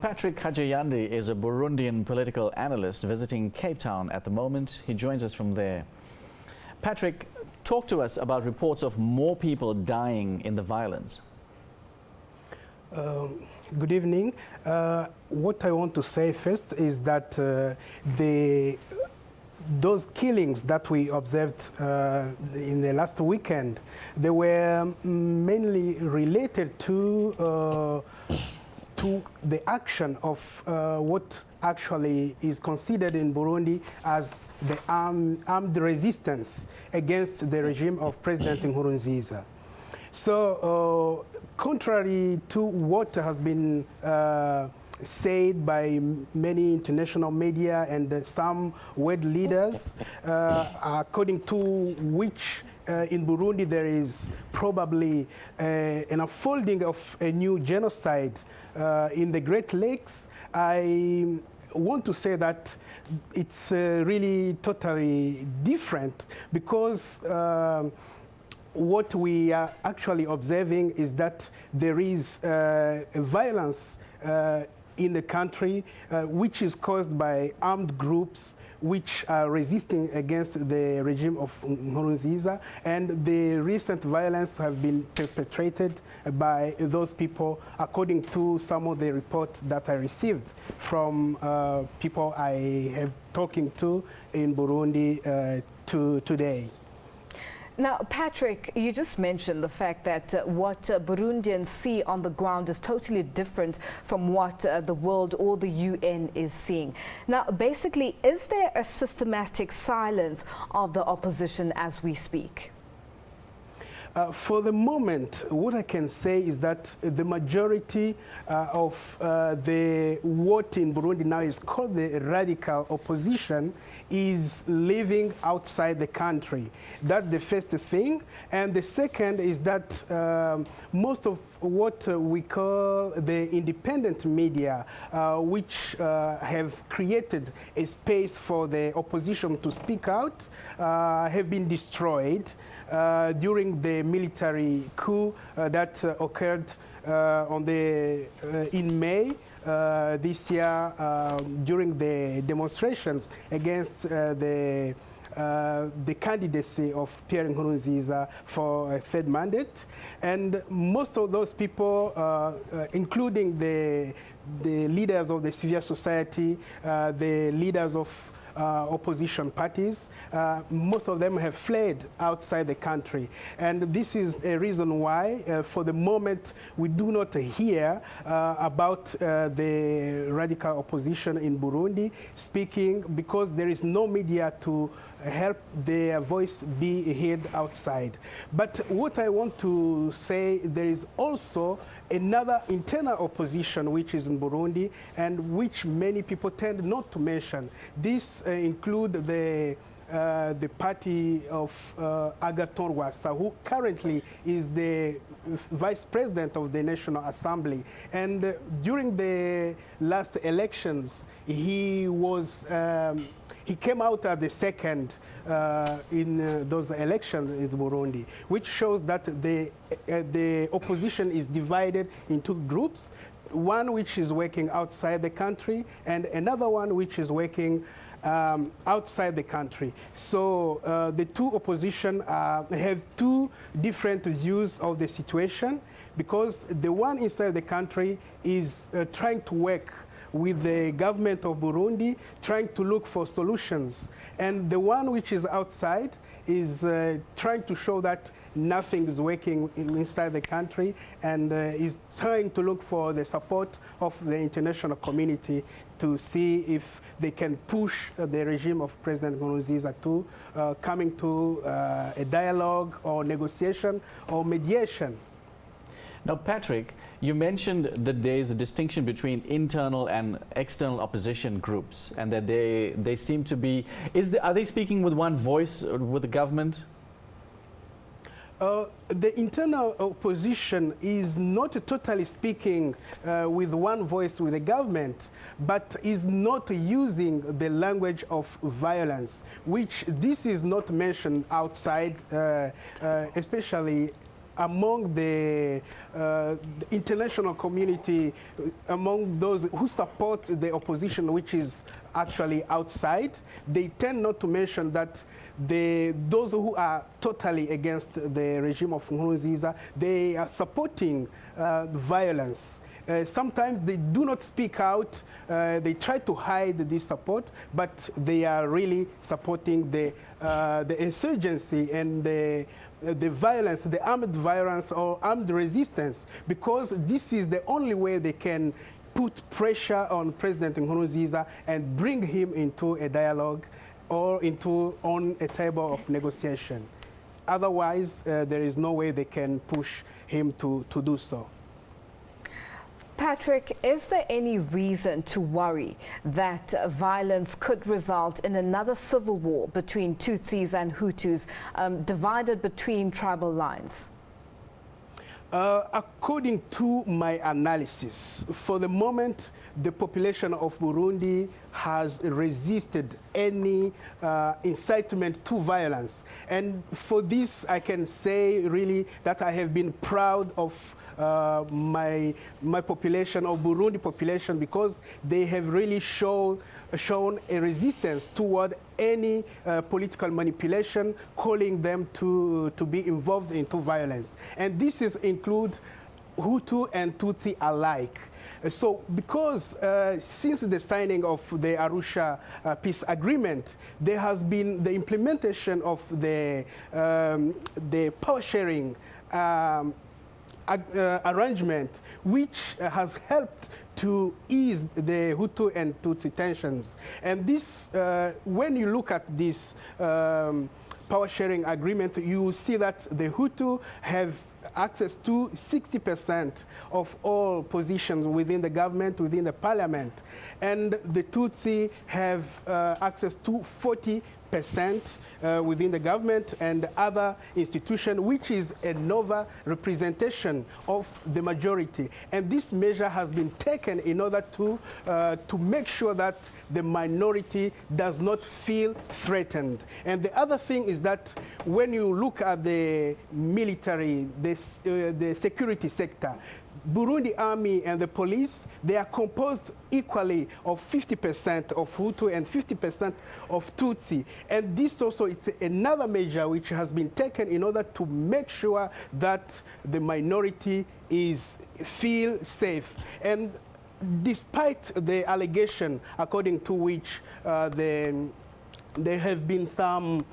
Patrick Hajayandi is a Burundian political analyst visiting Cape Town at the moment. He joins us from there. Patrick, talk to us about reports of more people dying in the violence. Good evening. What I want to say first is that those killings that we observed in the last weekend, they were mainly related to the action of what actually is considered in Burundi as the armed resistance against the regime of President Nkurunziza. So, contrary to what has been said by many international media and some world leaders, according to which in Burundi there is probably an unfolding of a new genocide in the Great Lakes, I want to say that it's really totally different, because what we are actually observing is that there is a violence in the country which is caused by armed groups which are resisting against the regime of Nkurunziza, and the recent violence have been perpetrated by those people, according to some of the reports that I received from people I have talking to in Burundi today. Now, Patrick, you just mentioned the fact that what Burundians see on the ground is totally different from what the world or the UN is seeing. Now, basically, is there a systematic silence of the opposition as we speak? For the moment, what I can say is that the majority of what in Burundi now is called the radical opposition is living outside the country. That's the first thing. And the second is that most of what we call the independent media, which have created a space for the opposition to speak out, have been destroyed during the military coup that occurred in May this year during the demonstrations against the candidacy of Pierre Nkurunziza for a third mandate. And most of those people, including the leaders of the civil society, the leaders of opposition parties, most of them have fled outside the country. And this is a reason why, for the moment, we do not hear about the radical opposition in Burundi speaking, because there is no media to help their voice be heard outside. But what I want to say, there is also another internal opposition which is in Burundi, and which many people tend not to mention. This include the party of Agathon Rwasa, who currently is the vice president of the National Assembly. And during the last elections, he came out at the second in those elections in Burundi, which shows that the opposition is divided into groups, one which is working outside the country and another one which is working outside the country. So the two opposition have two different views of the situation, because the one inside the country is trying to work with the government of Burundi, trying to look for solutions. And the one which is outside is trying to show that nothing is working inside the country, and is trying to look for the support of the international community to see if they can push the regime of President Nkurunziza to coming to a dialogue or negotiation or mediation. Now, Patrick, you mentioned that there is a distinction between internal and external opposition groups, and that they seem to be... are they speaking with one voice with the government? The internal opposition is not totally speaking with one voice with the government, but is not using the language of violence, which this is not mentioned outside, especially among the international community, among those who support the opposition, which is actually outside, they tend not to mention that those who are totally against the regime of Nkurunziza, they are supporting violence. Sometimes they do not speak out. They try to hide this support, but they are really supporting the insurgency and the violence, the armed violence or armed resistance, because this is the only way they can put pressure on President Nkurunziza and bring him into a dialogue or on a table of negotiation. Otherwise, there is no way they can push him to do so. Patrick, is there any reason to worry that violence could result in another civil war between Tutsis and Hutus, divided between tribal lines? According to my analysis, for the moment, the population of Burundi has resisted any incitement to violence. And for this, I can say really that I have been proud of my population, or Burundi population, because they have really shown a resistance toward any political manipulation, calling them to be involved into violence. And this include Hutu and Tutsi alike. So because since the signing of the Arusha peace agreement, there has been the implementation of the power sharing arrangement, which has helped to ease the Hutu and Tutsi tensions. And this, when you look at this power sharing agreement, you see that the Hutu have access to 60% of all positions within the government, within the parliament. And the Tutsi have access to 40% within the government and other institutions, which is an over representation of the majority. And this measure has been taken in order to make sure that the minority does not feel threatened. And the other thing is that when you look at the military, the security sector, Burundi army and the police, they are composed equally of 50% of Hutu and 50% of Tutsi. And this also is another measure which has been taken in order to make sure that the minority feel safe. And despite the allegation according to which there have been some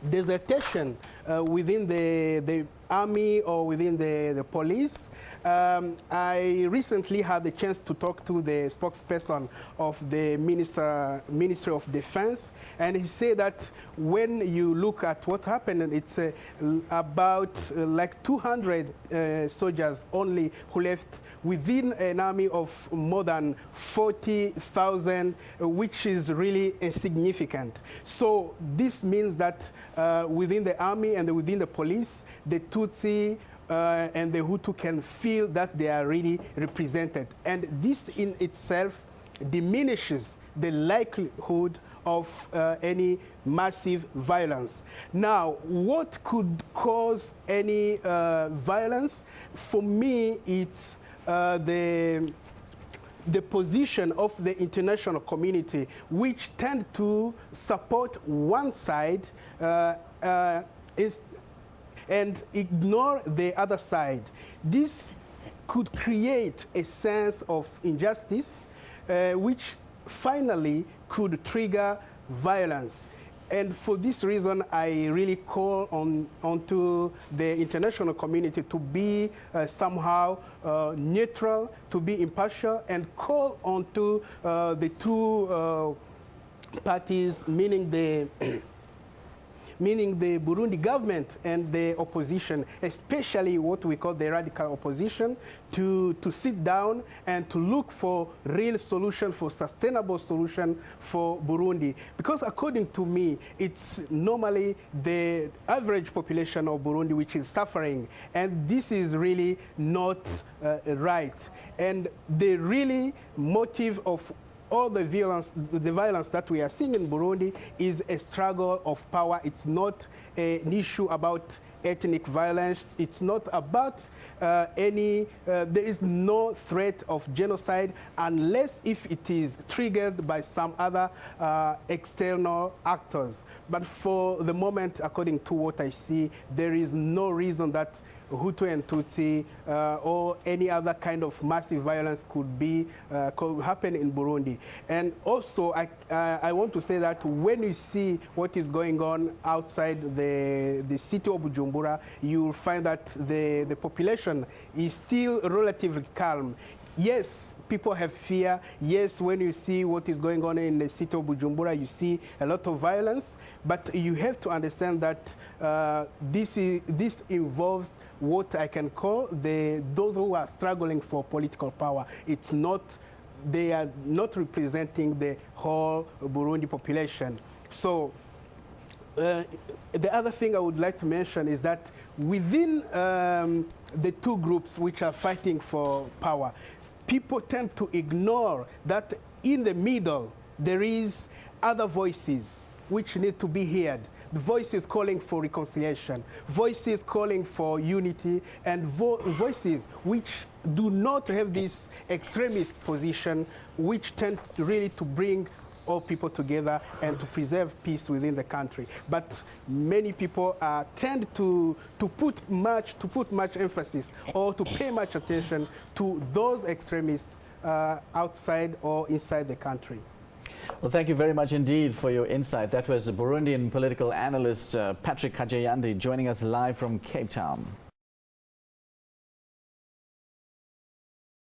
desertion within the army or within the police. I recently had the chance to talk to the spokesperson of the Ministry of Defense, and he said that when you look at what happened, it's about like 200 soldiers only who left within an army of more than 40,000, which is really insignificant. So this means that within the army and within the police, the Tutsi and the Hutu can feel that they are really represented. And this in itself diminishes the likelihood of any massive violence. Now, what could cause any violence? For me, it's the position of the international community, which tend to support one side and ignore the other side. This could create a sense of injustice, which finally could trigger violence. And for this reason, I really call onto the international community to be somehow neutral, to be impartial, and call onto the two parties, meaning the Burundi government and the opposition, especially what we call the radical opposition, to sit down and to look for real solution, for sustainable solution for Burundi. Because according to me, it's normally the average population of Burundi which is suffering, and this is really not right. And the really motive of all the violence that we are seeing in Burundi is a struggle of power. It's not an issue about ethnic violence. It's not about there is no threat of genocide unless if it is triggered by some other external actors. But for the moment, according to what I see, there is no reason that Hutu and Tutsi or any other kind of massive violence could happen in Burundi. And also, I want to say that when you see what is going on outside the city of Bujumbura, you will find that the population is still relatively calm. Yes, people have fear. Yes, when you see what is going on in the city of Bujumbura, you see a lot of violence. But you have to understand that this involves what I can call those who are struggling for political power. It's not, they are not representing the whole Burundi population. So the other thing I would like to mention is that within the two groups which are fighting for power, people tend to ignore that in the middle there is other voices which need to be heard. The voices calling for reconciliation, voices calling for unity, and voices which do not have this extremist position, which tend really to bring all people together and to preserve peace within the country. But many people tend to put much emphasis or to pay much attention to those extremists outside or inside the country. Well, thank you very much indeed for your insight. That was Burundian political analyst Patrick Hajayandi joining us live from Cape Town.